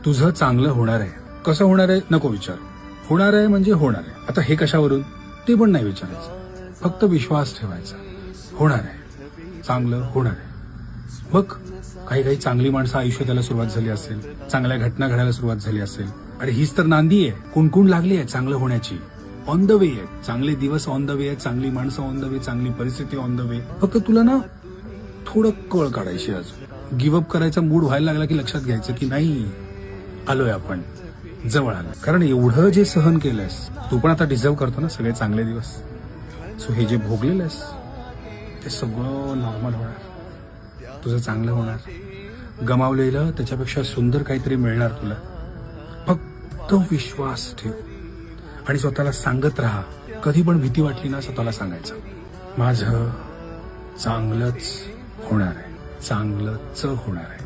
तुझं चांगलं होणार आहे. कसं होणार आहे नको विचार. होणार आहे म्हणजे होणार आहे. आता हे कशावरून ते पण नाही विचारायचं. फक्त विश्वास ठेवायचा. होणार आहे, चांगलं होणार आहे. बघ, काही काही चांगली माणसं आयुष्यात यायला सुरुवात झाली असेल, चांगल्या घटना घडायला सुरुवात झाली असेल. आणि हीच तर नांदी आहे. कुणकुण लागली आहे चांगलं होण्याची. ऑन द वे आहे. चांगले दिवस ऑन द वे आहे, चांगली माणसं ऑन द वे, चांगली परिस्थिती ऑन द वे. फक्त तुला ना थोडं कळ काढायची. अजून गिव्हअप करायचा मूड व्हायला लागला की लक्षात घ्यायचं की नाही, आलोय आपण, जवळ आलो. कारण एवढं जे सहन केलंयस तू पण आता डिझर्व करतो ना सगळे चांगले दिवस. सो हे जे भोगलेलंस ते सगळं नॉर्मल होणार. तुझं चांगलं होणार. गमावलेलं त्याच्यापेक्षा सुंदर काहीतरी मिळणार तुला. फक्त विश्वास ठेव आणि स्वतःला सांगत राहा. कधी पण भीती वाटली ना स्वतःला सांगायचं, माझं चांगलंच होणार आहे, चांगलंच होणार आहे.